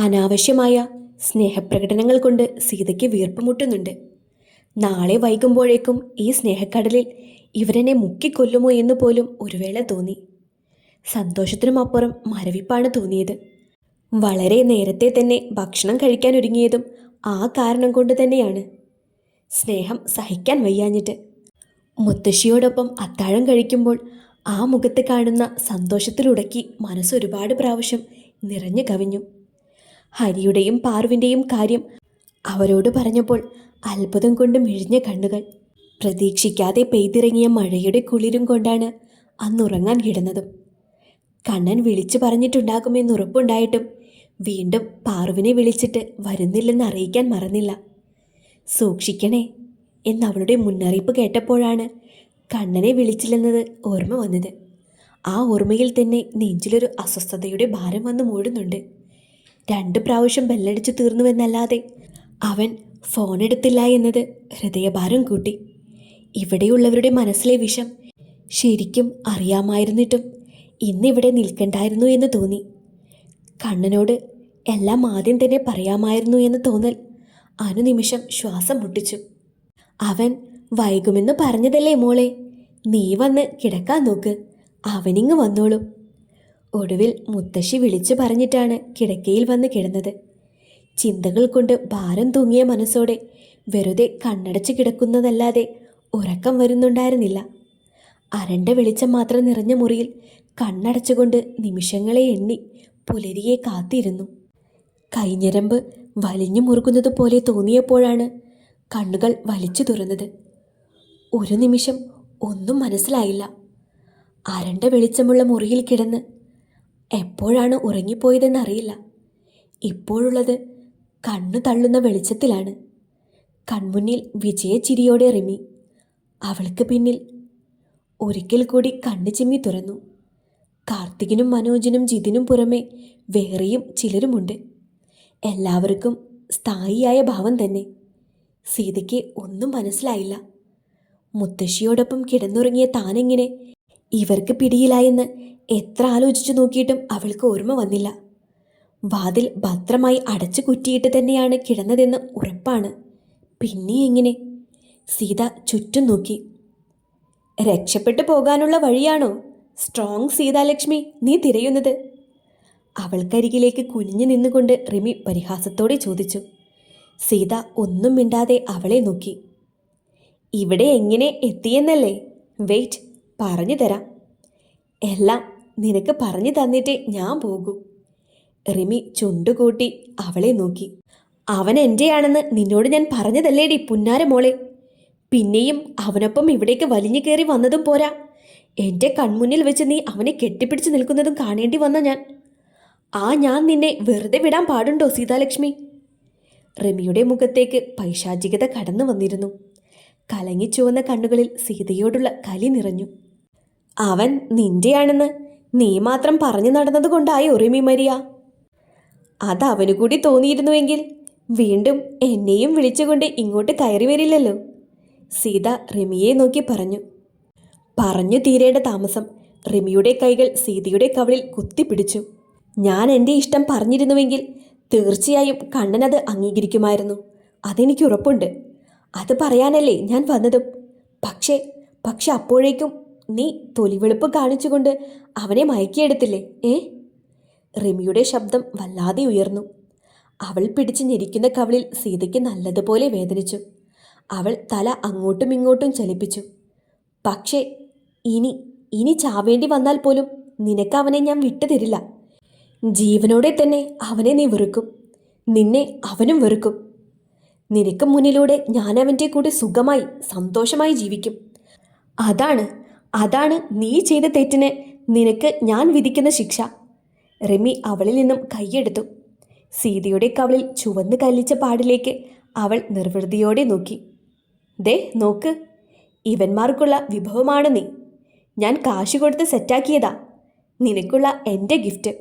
അനാവശ്യമായ സ്നേഹപ്രകടനങ്ങൾ കൊണ്ട് സീതയ്ക്ക് വീർപ്പുമുട്ടുന്നുണ്ട്. നാളെ വൈകുമ്പോഴേക്കും ഈ സ്നേഹക്കടലിൽ ഇവരെന്നെ മുക്കിക്കൊല്ലുമോ എന്ന് പോലും ഒരു വേള തോന്നി. സന്തോഷത്തിനുമപ്പുറം മരവിപ്പാണ് തോന്നിയത്. വളരെ നേരത്തെ തന്നെ ഭക്ഷണം കഴിക്കാൻ ഒരുങ്ങിയതും ആ കാരണം കൊണ്ട് തന്നെയാണ്. സ്നേഹം സഹിക്കാൻ വയ്യാഞ്ഞിട്ട്. മുത്തശ്ശിയോടൊപ്പം അത്താഴം കഴിക്കുമ്പോൾ ആ മുഖത്ത് കാണുന്ന സന്തോഷത്തിലുടക്കി മനസ്സൊരുപാട് പ്രാവശ്യം നിറഞ്ഞു കവിഞ്ഞു. ഹരിയുടെയും പാറുവിൻ്റെയും കാര്യം അവരോട് പറഞ്ഞപ്പോൾ അത്ഭുതം കൊണ്ട് മിഴിഞ്ഞ കണ്ണുകൾ. പ്രതീക്ഷിക്കാതെ പെയ്തിറങ്ങിയ മഴയുടെ കുളിരും കൊണ്ടാണ് അന്നുറങ്ങാൻ കിടന്നതും. കണ്ണൻ വിളിച്ചു പറഞ്ഞിട്ടുണ്ടാകുമെന്നുറപ്പുണ്ടായിട്ടും വീണ്ടും പാറുവിനെ വിളിച്ചിട്ട് വരുന്നില്ലെന്ന് അറിയിക്കാൻ മറന്നില്ല. സൂക്ഷിക്കണേ എന്നവളുടെ മുന്നറിയിപ്പ് കേട്ടപ്പോഴാണ് കണ്ണനെ വിളിച്ചില്ലെന്നത് ഓർമ്മ വന്നത്. ആ ഓർമ്മയിൽ തന്നെ നെഞ്ചിലൊരു അസ്വസ്ഥതയുടെ ഭാരം വന്ന് മൂടുന്നുണ്ട്. 2 പ്രാവശ്യം ബെല്ലടിച്ചു തീർന്നുവെന്നല്ലാതെ അവൻ ഫോണെടുത്തില്ല എന്നത് ഹൃദയഭാരം കൂട്ടി. ഇവിടെയുള്ളവരുടെ മനസ്സിലെ വിഷം ശരിക്കും അറിയാമായിരുന്നിട്ടും ഇന്നിവിടെ നിൽക്കണ്ടായിരുന്നു എന്ന് തോന്നി. കണ്ണനോട് എല്ലാം ആദ്യം തന്നെ പറയാമായിരുന്നു എന്ന് തോന്നൽ അനുനിമിഷം ശ്വാസം മുട്ടിച്ചു. അവൻ വൈകുമെന്ന് പറഞ്ഞതല്ലേ മോളെ, നീ വന്ന് കിടക്കാൻ നോക്ക്, അവനിങ്ങ് വന്നോളും. ഒടുവിൽ മുത്തശ്ശി വിളിച്ചു പറഞ്ഞിട്ടാണ് കിടക്കയിൽ വന്ന് കിടന്നത്. ചിന്തകൾ കൊണ്ട് ഭാരം തൂങ്ങിയ മനസ്സോടെ വെറുതെ കണ്ണടച്ച് കിടക്കുന്നതല്ലാതെ ഉറക്കം വരുന്നുണ്ടായിരുന്നില്ല. അരണ്ട വെളിച്ചം മാത്രം നിറഞ്ഞ മുറിയിൽ കണ്ണടച്ചുകൊണ്ട് നിമിഷങ്ങളെ എണ്ണി പുലരിയെ കാത്തിരുന്നു. കൈഞ്ഞരമ്പ് വലിഞ്ഞു മുറുകുന്നത് പോലെ തോന്നിയപ്പോഴാണ് കണ്ണുകൾ വലിച്ചു തുറന്നത്. ഒരു നിമിഷം ഒന്നും മനസ്സിലായില്ല. അരണ്ട വെളിച്ചമുള്ള മുറിയിൽ കിടന്ന് എപ്പോഴാണ് ഉറങ്ങിപ്പോയതെന്നറിയില്ല. ഇപ്പോഴുള്ളത് കണ്ണു തള്ളുന്ന വെളിച്ചത്തിലാണ്. കൺമുന്നിൽ വിജയച്ചിരിയോടെ റിമി. അവൾക്ക് പിന്നിൽ ഒരിക്കൽ കൂടി കണ്ണു ചിമ്മി തുറന്നു. കാർത്തികിനും മനോജിനും ജിതിനും പുറമെ വേറെയും ചിലരുമുണ്ട്. എല്ലാവർക്കും സ്ഥായിയായ ഭാവം തന്നെ. സീതയ്ക്ക് ഒന്നും മനസ്സിലായില്ല. മുത്തശ്ശിയോടൊപ്പം കിടന്നുറങ്ങിയ താനെങ്ങനെ ഇവർക്ക് പിടിയിലായെന്ന് എത്ര ആലോചിച്ചു നോക്കിയിട്ടും അവൾക്ക് ഓർമ്മ വന്നില്ല. വാതിൽ ഭദ്രമായി അടച്ചു കുറ്റിയിട്ട് തന്നെയാണ് കിടന്നതെന്ന് ഉറപ്പാണ്. പിന്നെ എങ്ങനെ? സീത ചുറ്റും നോക്കി. രക്ഷപ്പെട്ടു പോകാനുള്ള വഴിയാണോ സ്ട്രോങ് സീതാലക്ഷ്മി നീ തിരയുന്നത്? അവൾക്കരികിലേക്ക് കുനിഞ്ഞു നിന്നുകൊണ്ട് റിമി പരിഹാസത്തോടെ ചോദിച്ചു. സീത ഒന്നും മിണ്ടാതെ അവളെ നോക്കി. ഇവിടെ എങ്ങനെ എത്തിയെന്നല്ലേ? വെയിറ്റ്, പറഞ്ഞു തരാം. എല്ലാം നിനക്ക് പറഞ്ഞു തന്നിട്ടേ ഞാൻ പോകൂ. റിമി ചുണ്ടുകൂട്ടി അവളെ നോക്കി. അവൻ എൻ്റെയാണെന്ന് നിന്നോട് ഞാൻ പറഞ്ഞതല്ലേടി പുന്നാര മോളെ. പിന്നെയും അവനൊപ്പം ഇവിടേക്ക് വലിഞ്ഞു കയറി വന്നതും പോരാ, എൻ്റെ കൺമുന്നിൽ വെച്ച് നീ അവനെ കെട്ടിപ്പിടിച്ച് നിൽക്കുന്നതും കാണേണ്ടി വന്ന ഞാൻ നിന്നെ വെറുതെ വിടാൻ പാടുണ്ടോ സീതാലക്ഷ്മി? റിമിയുടെ മുഖത്തേക്ക് പൈശാചികത കടന്നു വന്നിരുന്നു. കലങ്ങിച്ചുവന്ന കണ്ണുകളിൽ സീതയോടുള്ള കലി നിറഞ്ഞു. അവൻ നിന്റെയാണെന്ന് നീ മാത്രം പറഞ്ഞു നടന്നതുകൊണ്ടായോ റിമി മരിയ? അതവനു കൂടി തോന്നിയിരുന്നുവെങ്കിൽ വീണ്ടും എന്നെയും വിളിച്ചുകൊണ്ട് ഇങ്ങോട്ട് കയറി വരില്ലല്ലോ. സീത റിമിയെ നോക്കി പറഞ്ഞു. പറഞ്ഞു തീരേണ്ട താമസം റിമിയുടെ കൈകൾ സീതയുടെ കവിളിൽ കുത്തിപ്പിടിച്ചു. ഞാൻ എൻ്റെ ഇഷ്ടം പറഞ്ഞിരുന്നുവെങ്കിൽ തീർച്ചയായും കണ്ണനത് അംഗീകരിക്കുമായിരുന്നു. അതെനിക്ക് ഉറപ്പുണ്ട്. അത് പറയാനല്ലേ ഞാൻ വന്നതും. പക്ഷേ അപ്പോഴേക്കും നീ തൊലിവെളുപ്പ് കാണിച്ചുകൊണ്ട് അവനെ മയക്കിയെടുത്തില്ലേ? റിമിയുടെ ശബ്ദം വല്ലാതെ ഉയർന്നു. അവൾ പിടിച്ച് ഞെരിക്കുന്ന കവിളിൽ സീതയ്ക്ക് നല്ലതുപോലെ വേദനിച്ചു. അവൾ തല അങ്ങോട്ടും ഇങ്ങോട്ടും ചലിപ്പിച്ചു. പക്ഷേ ഇനി ചാവേണ്ടി വന്നാൽ പോലും നിനക്ക് അവനെ ഞാൻ വിട്ടുതരില്ല. ജീവനോടെ തന്നെ അവനെ നീ വെറുക്കും. നിന്നെ അവനും വെറുക്കും. നിനക്ക് മുന്നിലൂടെ ഞാൻ അവൻ്റെ കൂടെ സുഖമായി സന്തോഷമായി ജീവിക്കും. അതാണ് നീ ചെയ്ത തെറ്റിന് നിനക്ക് ഞാൻ വിധിക്കുന്ന ശിക്ഷ. റിമി അവളിൽ നിന്നും കൈയെടുത്തു. സീതയുടെ കവളിൽ ചുവന്ന് കല്ലിച്ച പാടിലേക്ക് അവൾ നിർവൃതിയോടെ നോക്കി. ദേ നോക്ക്, ഇവന്മാർക്കുള്ള വിഭവമാണ് നീ. ഞാൻ കാശ് കൊടുത്ത് സെറ്റാക്കിയതാ നിനക്കുള്ള എൻ്റെ ഗിഫ്റ്റ്.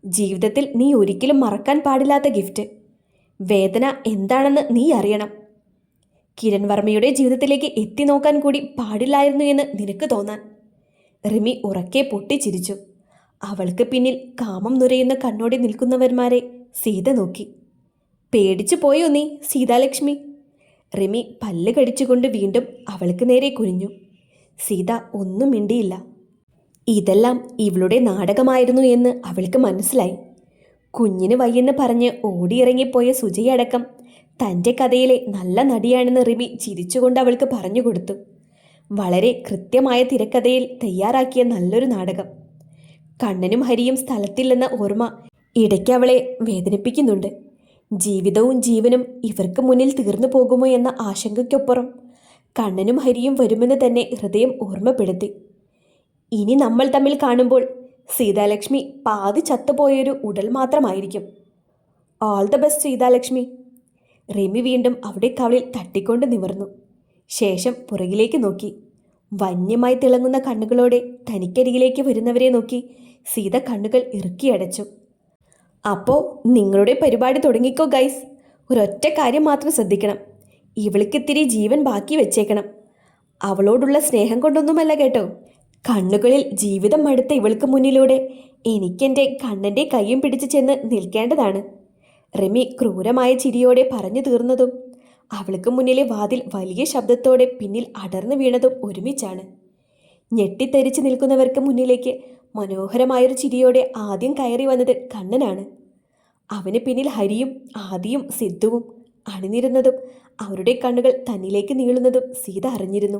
ജീവിതത്തിൽ നീ ഒരിക്കലും മറക്കാൻ പാടില്ലാത്ത ഗിഫ്റ്റ്. വേദന എന്താണെന്ന് നീ അറിയണം. കിരൺ വർമ്മയുടെ ജീവിതത്തിലേക്ക് എത്തി നോക്കാൻ കൂടി പാടില്ലായിരുന്നു എന്ന് നിനക്ക് തോന്നാൻ. റിമി ഉറക്കെ പൊട്ടിച്ചിരിച്ചു. അവൾക്ക് പിന്നിൽ കാമം നുരയുന്ന കണ്ണോടെ നിൽക്കുന്നവന്മാരെ സീത നോക്കി. പേടിച്ചു പോയോ നീ സീതാലക്ഷ്മി? റിമി പല്ല് കടിച്ചുകൊണ്ട് വീണ്ടും അവൾക്ക് നേരെ കുനിഞ്ഞു. സീത ഒന്നും മിണ്ടിയില്ല. ഇതെല്ലാം ഇവളുടെ നാടകമായിരുന്നു എന്ന് അവൾക്ക് മനസ്സിലായി. കുഞ്ഞിന് വയ്യെന്ന് പറഞ്ഞ് ഓടിയിറങ്ങിപ്പോയ സുജയടക്കം തൻ്റെ കഥയിലെ നല്ല നടിയാണെന്ന് റിമി ചിരിച്ചുകൊണ്ട് അവൾക്ക് പറഞ്ഞു കൊടുത്തു. വളരെ കൃത്യമായ തിരക്കഥയിൽ തയ്യാറാക്കിയ നല്ലൊരു നാടകം. കണ്ണനും ഹരിയും സ്ഥലത്തില്ലെന്ന ഓർമ്മ ഇടയ്ക്ക് അവളെ വേദനിപ്പിക്കുന്നുണ്ട്. ജീവിതവും ജീവനും ഇവർക്ക് മുന്നിൽ തീർന്നു പോകുമോ എന്ന ആശങ്കയ്ക്കൊപ്പുറം കണ്ണനും ഹരിയും വരുമെന്ന് തന്നെ ഹൃദയം ഓർമ്മപ്പെടുത്തി. ഇനി നമ്മൾ തമ്മിൽ കാണുമ്പോൾ സീതാലക്ഷ്മി പാതി ചത്തുപോയൊരു ഉടൽ മാത്രമായിരിക്കും. All the best Seethalakshmi. Rimi വീണ്ടും അവിടെ കവളിൽ തട്ടിക്കൊണ്ട് നിവർന്നു. ശേഷം പുറകിലേക്ക് നോക്കി. വന്യമായി തിളങ്ങുന്ന കണ്ണുകളോടെ തനിക്കരികിലേക്ക് വരുന്നവരെ നോക്കി സീത കണ്ണുകൾ ഇറുക്കിയടച്ചു. അപ്പോൾ നിങ്ങളുടെ പരിപാടി തുടങ്ങിക്കോ ഗൈസ്. ഒരൊറ്റ കാര്യം മാത്രം ശ്രദ്ധിക്കണം, ഇവൾക്കിത്തിരി ജീവൻ ബാക്കി വെച്ചേക്കണം. അവളോടുള്ള സ്നേഹം കൊണ്ടൊന്നുമല്ല കേട്ടോ. കണ്ണുകളിൽ ജീവിതം മടുത്ത ഇവൾക്ക് മുന്നിലൂടെ എനിക്കെൻ്റെ കണ്ണൻ്റെ കൈയും പിടിച്ചു ചെന്ന് നിൽക്കേണ്ടതാണ്. റിമി ക്രൂരമായ ചിരിയോടെ പറഞ്ഞു തീർന്നതും അവൾക്ക് മുന്നിലെ വാതിൽ വലിയ ശബ്ദത്തോടെ പിന്നിൽ അടർന്നു വീണതും ഒരുമിച്ചാണ്. ഞെട്ടിത്തെറിച്ച് നിൽക്കുന്നവർക്ക് മുന്നിലേക്ക് മനോഹരമായൊരു ചിരിയോടെ ആദ്യം കയറി വന്നത് കണ്ണനാണ്. അവന് പിന്നിൽ ഹരിയും ആദിയും സിദ്ധുവും അണിനിരുന്നതും അവരുടെ കണ്ണുകൾ തന്നിലേക്ക് നീളുന്നതും സീത അറിഞ്ഞിരുന്നു.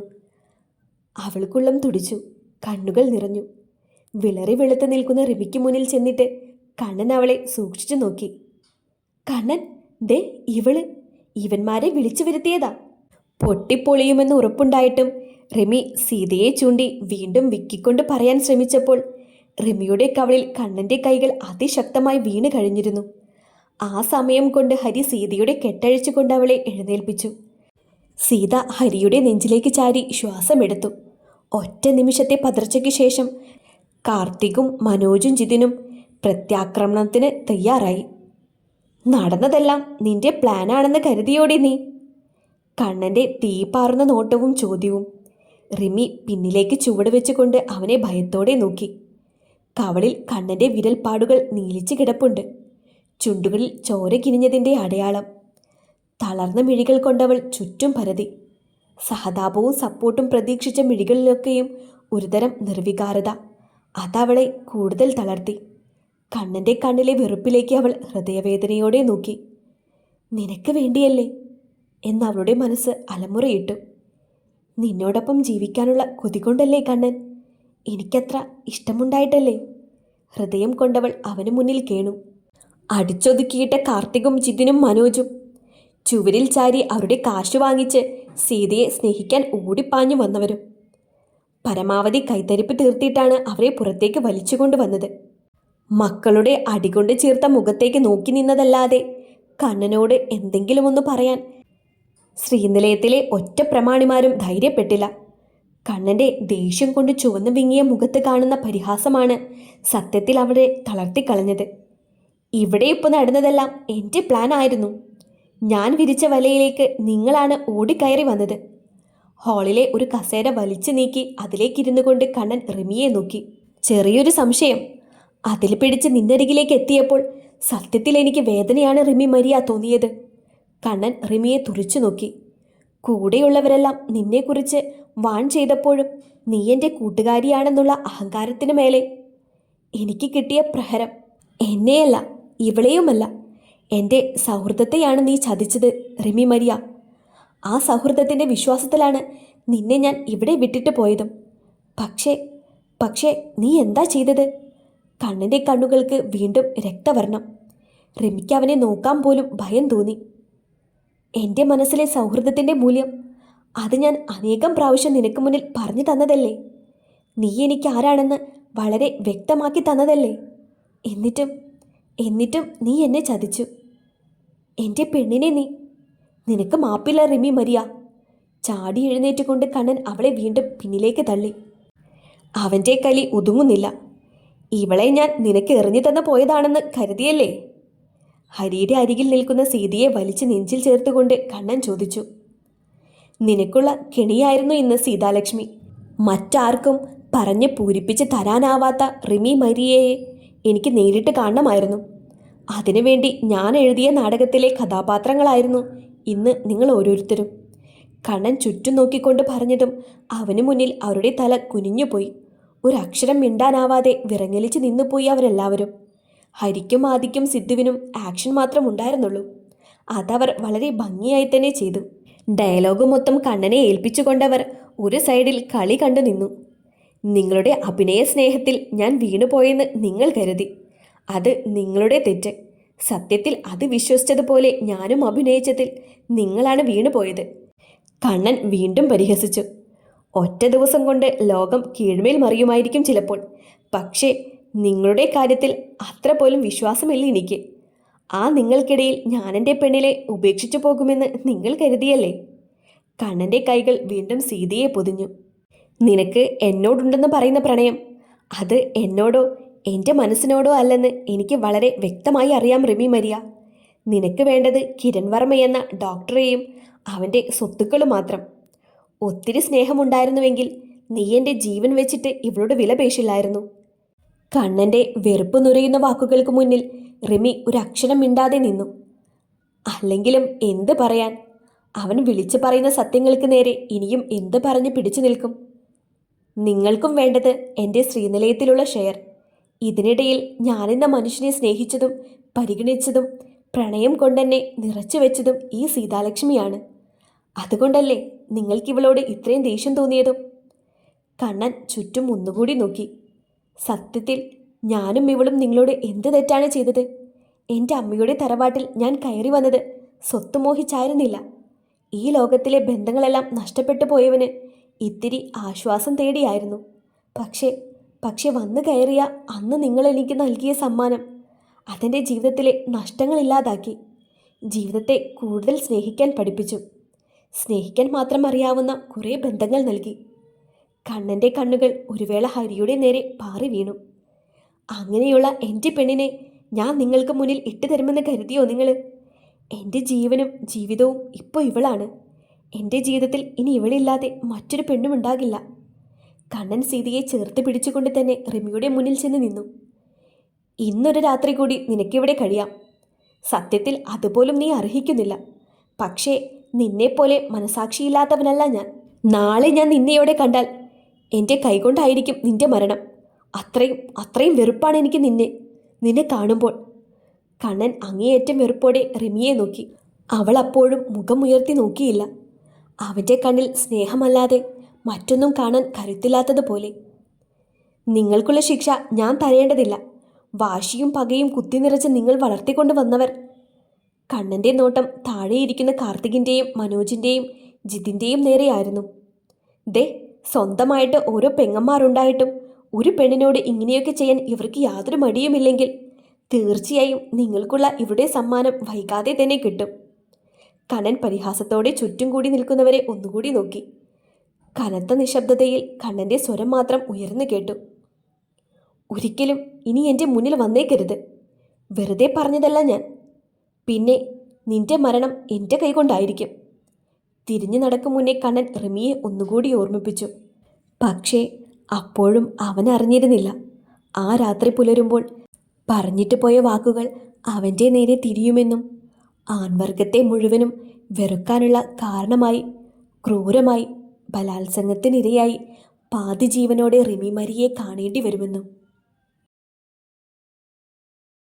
അവൾക്കുള്ളം തുടിച്ചു, കണ്ണുകൾ നിറഞ്ഞു. വിളറി വെളുത്ത് നിൽക്കുന്ന റിമിക്ക് മുന്നിൽ ചെന്നിട്ട് കണ്ണൻ അവളെ സൂക്ഷിച്ചു നോക്കി. കണ്ണൻ, ദേ ഇവന്മാരെ വിളിച്ചു വരുത്തിയതാ. പൊട്ടിപ്പൊളിയുമെന്ന് ഉറപ്പുണ്ടായിട്ടും റിമി സീതയെ ചൂണ്ടി വീണ്ടും വിക്കിക്കൊണ്ട് പറയാൻ ശ്രമിച്ചപ്പോൾ റിമിയുടെ കവളിൽ കണ്ണൻ്റെ കൈകൾ അതിശക്തമായി വീണ് കഴിഞ്ഞിരുന്നു. ആ സമയം കൊണ്ട് ഹരി സീതയുടെ കെട്ടഴിച്ചുകൊണ്ട് അവളെ എഴുന്നേൽപ്പിച്ചു. സീത ഹരിയുടെ നെഞ്ചിലേക്ക് ചാരി ശ്വാസമെടുത്തു. ഒറ്റ നിമിഷത്തെ പതർച്ചയ്ക്ക് ശേഷം കാർത്തികും മനോജും ജിതിനും പ്രത്യാക്രമണത്തിന് തയ്യാറായി. നടന്നതെല്ലാം നിന്റെ പ്ലാനാണെന്ന് കരുതിയോടെ നീ? കണ്ണൻ്റെ തീപാറുന്ന നോട്ടവും ചോദ്യവും. റിമി പിന്നിലേക്ക് ചുവട് വെച്ചുകൊണ്ട് അവനെ ഭയത്തോടെ നോക്കി. കവളിൽ കണ്ണൻ്റെ വിരൽപ്പാടുകൾ നീലിച്ചു കിടപ്പുണ്ട്. ചുണ്ടുകളിൽ ചോര കിനിഞ്ഞതിൻ്റെ അടയാളം. തളർന്ന മിഴികൾ കൊണ്ടവൾ ചുറ്റും പരതി. സഹതാപവും സപ്പോർട്ടും പ്രതീക്ഷിച്ച മിഴികളിലൊക്കെയും ഒരുതരം നിർവികാരത. അതവളെ കൂടുതൽ തളർത്തി. കണ്ണൻ്റെ കണ്ണിലെ വെറുപ്പിലേക്ക് അവൾ ഹൃദയവേദനയോടെ നോക്കി. നിനക്ക് വേണ്ടിയല്ലേ എന്നവളുടെ മനസ്സ് അലമുറയിട്ടു. നിന്നോടൊപ്പം ജീവിക്കാനുള്ള കൊതി കൊണ്ടല്ലേ കണ്ണൻ? എനിക്കത്ര ഇഷ്ടമുണ്ടായിട്ടല്ലേ? ഹൃദയം കൊണ്ടവൾ അവന് മുന്നിൽ കേണു. അടിച്ചൊതുക്കിയിട്ട കാർത്തികും ജിതിനും മനോജും ചുവരിൽ ചാരി അവരുടെ കാശ് വാങ്ങിച്ച് സീതയെ സ്നേഹിക്കാൻ ഓടിപ്പാഞ്ഞു വന്നവരും പരമാവധി കൈത്തരിപ്പ് തീർത്തിട്ടാണ് അവരെ പുറത്തേക്ക് വലിച്ചുകൊണ്ട് വന്നത്. മക്കളുടെ അടികൊണ്ട് ചീർത്ത മുഖത്തേക്ക് നോക്കി നിന്നതല്ലാതെ കണ്ണനോട് എന്തെങ്കിലും ഒന്ന് പറയാൻ ശ്രീനിലയത്തിലെ ഒറ്റ പ്രമാണിമാരും ധൈര്യപ്പെട്ടില്ല. കണ്ണൻ്റെ ദേഷ്യം കൊണ്ട് ചുവന്നു വിങ്ങിയ മുഖത്ത് കാണുന്ന പരിഹാസമാണ് സത്യത്തിൽ അവരെ തളർത്തിക്കളഞ്ഞത്. ഇവിടെ ഇപ്പോൾ നടന്നതെല്ലാം എൻ്റെ പ്ലാൻ ആയിരുന്നു. ഞാൻ വിരിച്ച വലയിലേക്ക് നിങ്ങളാണ് ഓടിക്കയറി വന്നത്. ഹാളിലെ ഒരു കസേര വലിച്ചു നീക്കി അതിലേക്കിരുന്നു കൊണ്ട് കണ്ണൻ റിമിയെ നോക്കി. ചെറിയൊരു സംശയം. അതിൽ പിടിച്ച് നിന്നരികിലേക്ക് എത്തിയപ്പോൾ സത്യത്തിൽ എനിക്ക് വേദനയാണ് റിമി മരിയ തോന്നിയത്. കണ്ണൻ റിമിയെ തുറിച്ചു നോക്കി. കൂടെയുള്ളവരെല്ലാം നിന്നെക്കുറിച്ച് വാൺ ചെയ്തപ്പോഴും നീ എൻ്റെ കൂട്ടുകാരിയാണെന്നുള്ള അഹങ്കാരത്തിന് മേലെ എനിക്ക് കിട്ടിയ പ്രഹരം. എന്നെയല്ല, ഇവളെയുമല്ല, എൻ്റെ സൗഹൃദത്തെയാണ് നീ ചതിച്ചത് റിമി മരിയ. ആ സൗഹൃദത്തിൻ്റെ വിശ്വാസത്തിലാണ് നിന്നെ ഞാൻ ഇവിടെ വിട്ടിട്ട് പോയതും. പക്ഷേ നീ എന്താ ചെയ്തത്? കണ്ണൻ്റെ കണ്ണുകൾക്ക് വീണ്ടും രക്തവർണം. റിമിക്ക് അവനെ നോക്കാൻ പോലും ഭയം തോന്നി. എൻ്റെ മനസ്സിലെ സൗഹൃദത്തിൻ്റെ മൂല്യം അത് ഞാൻ അനേകം പ്രാവശ്യം നിനക്ക് മുന്നിൽ പറഞ്ഞു തന്നതല്ലേ? നീ എനിക്ക് ആരാണെന്ന് വളരെ വ്യക്തമാക്കി തന്നതല്ലേ? എന്നിട്ടും നീ എന്നെ ചതിച്ചു. എൻ്റെ പെണ്ണിനെ നിനക്ക് മാപ്പില്ല റിമി മരിയ. ചാടി എഴുന്നേറ്റുകൊണ്ട് കണ്ണൻ അവളെ വീണ്ടും പിന്നിലേക്ക് തള്ളി. അവൻ്റെ കലി ഒതുങ്ങുന്നില്ല. ഇവളെ ഞാൻ നിനക്ക് എറിഞ്ഞു തന്ന പോയതാണെന്ന് കരുതിയല്ലേ? ഹരിയുടെ അരികിൽ നിൽക്കുന്ന സീതയെ വലിച്ച് നെഞ്ചിൽ ചേർത്തുകൊണ്ട് കണ്ണൻ ചോദിച്ചു. നിനക്കുള്ള കെണിയായിരുന്നു ഇന്ന് സീതാലക്ഷ്മി. മറ്റാർക്കും പറഞ്ഞ് പൂരിപ്പിച്ച് തരാനാവാത്ത റിമി മരിയയെ എനിക്ക് നേരിട്ട് കാണണമായിരുന്നു. അതിനുവേണ്ടി ഞാൻ എഴുതിയ നാടകത്തിലെ കഥാപാത്രങ്ങളായിരുന്നു ഇന്ന് നിങ്ങൾ ഓരോരുത്തരും. കണ്ണൻ ചുറ്റും നോക്കിക്കൊണ്ട് പറഞ്ഞതും അവനു മുന്നിൽ അവരുടെ തല കുനിഞ്ഞുപോയി. ഒരക്ഷരം മിണ്ടാനാവാതെ വിറങ്ങലിച്ച് നിന്നുപോയി അവരെല്ലാവരും. ഹരിക്കും ആദിക്കും സിദ്ധുവിനും ആക്ഷൻ മാത്രം ഉണ്ടായിരുന്നുള്ളൂ. അതവർ വളരെ ഭംഗിയായി തന്നെ ചെയ്തു. ഡയലോഗ് മൊത്തം കണ്ണനെ ഏൽപ്പിച്ചുകൊണ്ടവർ ഒരു സൈഡിൽ കളി കണ്ടു നിന്നു. നിങ്ങളുടെ അഭിനയ സ്നേഹത്തിൽ ഞാൻ വീണുപോയെന്ന് നിങ്ങൾ കരുതി. അത് നിങ്ങളുടെ തെറ്റ്. സത്യത്തിൽ അത് വിശ്വസിച്ചതുപോലെ ഞാനും അഭിനയിച്ചതിൽ നിങ്ങളാണ് വീണുപോയത്. കണ്ണൻ വീണ്ടും പരിഹസിച്ചു. ഒറ്റ ദിവസം കൊണ്ട് ലോകം കീഴ്മേൽ മറിയുമായിരിക്കും ചിലപ്പോൾ. പക്ഷേ നിങ്ങളുടെ കാര്യത്തിൽ അത്ര പോലും വിശ്വാസമില്ല എനിക്ക്. ആ നിങ്ങൾക്കിടയിൽ ഞാനെൻ്റെ പെണ്ണിലെ ഉപേക്ഷിച്ചു പോകുമെന്ന് നിങ്ങൾ കരുതിയല്ലേ? കണ്ണൻ്റെ കൈകൾ വീണ്ടും സീതയെ പൊതിഞ്ഞു. നിനക്ക് എന്നോടുണ്ടെന്ന് പറയുന്ന പ്രണയം അത് എന്നോടോ എൻ്റെ മനസ്സിനോടോ അല്ലെന്ന് എനിക്ക് വളരെ വ്യക്തമായി അറിയാം റിമി മരിയ. നിനക്ക് വേണ്ടത് കിരൺ വർമ്മ എന്ന ഡോക്ടറെയും അവൻ്റെ സ്വത്തുക്കളും മാത്രം. ഒത്തിരി സ്നേഹമുണ്ടായിരുന്നുവെങ്കിൽ നീ എൻ്റെ ജീവൻ വെച്ചിട്ട് ഇവളോട് വില പേശില്ലായിരുന്നു. കണ്ണൻ്റെ വെറുപ്പ് നുരയുന്ന വാക്കുകൾക്ക് മുന്നിൽ റിമി ഒരു അക്ഷരം മിണ്ടാതെ നിന്നു. അല്ലെങ്കിലും എന്ത് പറയാൻ? അവൻ വിളിച്ചു പറയുന്ന സത്യങ്ങൾക്ക് നേരെ ഇനിയും എന്ത് പറഞ്ഞ് പിടിച്ചു നിൽക്കും? നിങ്ങൾക്കും വേണ്ടത് എൻ്റെ ശ്രീനിലയത്തിലുള്ള ഷെയർ. ഇതിനിടയിൽ ഞാനെന്ന മനുഷ്യനെ സ്നേഹിച്ചതും പരിഗണിച്ചതും പ്രണയം കൊണ്ടെന്നെ നിറച്ചു വെച്ചതും ഈ സീതാലക്ഷ്മിയാണ്. അതുകൊണ്ടല്ലേ നിങ്ങൾക്കിവളോട് ഇത്രയും ദേഷ്യം തോന്നിയതും? കണ്ണൻ ചുറ്റും ഒന്നുകൂടി നോക്കി. സത്യത്തിൽ ഞാനും ഇവളും നിങ്ങളോട് എന്ത് തെറ്റാണ് ചെയ്തത്? എൻ്റെ അമ്മയുടെ തറവാട്ടിൽ ഞാൻ കയറി വന്നത് സ്വത്ത് മോഹിച്ചായിരുന്നില്ല. ഈ ലോകത്തിലെ ബന്ധങ്ങളെല്ലാം നഷ്ടപ്പെട്ടു പോയവന് ഇത്തിരി ആശ്വാസം തേടിയായിരുന്നു. പക്ഷേ വന്നു കയറിയ അന്ന് നിങ്ങൾ എനിക്ക് നൽകിയ സമ്മാനം അതെൻ്റെ ജീവിതത്തിലെ നഷ്ടങ്ങളില്ലാതാക്കി. ജീവിതത്തെ കൂടുതൽ സ്നേഹിക്കാൻ പഠിപ്പിച്ചു. സ്നേഹിക്കാൻ മാത്രം അറിയാവുന്ന കുറേ ബന്ധങ്ങൾ നൽകി. കണ്ണൻ്റെ കണ്ണുകൾ ഒരു വേള ഹരിയുടെ നേരെ പാറി വീണു. അങ്ങനെയുള്ള എൻ്റെ പെണ്ണിനെ ഞാൻ നിങ്ങൾക്ക് മുന്നിൽ ഇട്ടുതരുമെന്ന് കരുതിയോ നിങ്ങൾ? എൻ്റെ ജീവനും ജീവിതവും ഇപ്പോൾ ഇവളാണ്. എൻ്റെ ജീവിതത്തിൽ ഇനി ഇവളില്ലാതെ മറ്റൊരു പെണ്ണും ഉണ്ടാകില്ല. കണ്ണൻ സീതയെ ചേർത്ത് പിടിച്ചുകൊണ്ട് തന്നെ റിമിയുടെ മുന്നിൽ ചെന്ന് നിന്നു. ഇന്നൊരു രാത്രി കൂടി നിനക്കിവിടെ കഴിയാം. സത്യത്തിൽ അതുപോലും നീ അർഹിക്കുന്നില്ല. പക്ഷേ നിന്നെപ്പോലെ മനസാക്ഷിയില്ലാത്തവനല്ല ഞാൻ. നാളെ ഞാൻ നിന്നെയോടെ കണ്ടാൽ എൻ്റെ കൈകൊണ്ടായിരിക്കും നിന്റെ മരണം. അത്രയും വെറുപ്പാണ് എനിക്ക് നിന്നെ കാണുമ്പോൾ. കണ്ണൻ അങ്ങേയറ്റം വെറുപ്പോടെ റിമിയെ നോക്കി. അവൾ അപ്പോഴും മുഖമുയർത്തി നോക്കിയില്ല. അവൻ്റെ കണ്ണിൽ സ്നേഹമല്ലാതെ മറ്റൊന്നും കാണാൻ കരുത്തില്ലാത്തതുപോലെ. നിങ്ങൾക്കുള്ള ശിക്ഷ ഞാൻ തരേണ്ടതില്ല. വാശിയും പകയും കുത്തി നിറച്ച് നിങ്ങൾ വളർത്തിക്കൊണ്ട് വന്നവർ. കണ്ണൻ്റെ നോട്ടം താഴെയിരിക്കുന്ന കാർത്തികിൻ്റെയും മനോജിൻ്റെയും ജിതിൻ്റെയും നേരെയായിരുന്നു. ദേ, സ്വന്തമായിട്ട് ഓരോ പെങ്ങന്മാരുണ്ടായിട്ടും ഒരു പെണ്ണിനോട് ഇങ്ങനെയൊക്കെ ചെയ്യാൻ ഇവർക്ക് യാതൊരു മടിയുമില്ലെങ്കിൽ തീർച്ചയായും നിങ്ങൾക്കുള്ള ഇവിടെ സമ്മാനം വൈകാതെ തന്നെ കിട്ടും. കണ്ണൻ പരിഹാസത്തോടെ ചുറ്റും കൂടി നിൽക്കുന്നവരെ ഒന്നുകൂടി നോക്കി. കനത്ത നിശബ്ദതയിൽ കണ്ണൻ്റെ സ്വരം മാത്രം ഉയർന്നു കേട്ടു. ഒരിക്കലും ഇനി എൻ്റെ മുന്നിൽ വന്നേക്കരുത്. വെറുതെ പറഞ്ഞതല്ല ഞാൻ. പിന്നെ നിന്റെ മരണം എൻ്റെ കൈകൊണ്ടായിരിക്കും. തിരിഞ്ഞു നടക്കും മുന്നേ കണ്ണൻ റിമിയെ ഒന്നുകൂടി ഓർമ്മിപ്പിച്ചു. പക്ഷേ അപ്പോഴും അവൻ അറിഞ്ഞിരുന്നില്ല, ആ രാത്രി പുലരുമ്പോൾ പറഞ്ഞിട്ട് പോയ വാക്കുകൾ അവൻ്റെ നേരെ തിരിയുമെന്നും ആൺവർഗത്തെ മുഴുവനും വെറുക്കാനുള്ള കാരണമായി ക്രൂരമായി ബലാത്സംഗത്തിനിരയായി പാതി ജീവനോടെ റിമി മരിയെ കാണേണ്ടി വരുമെന്നും.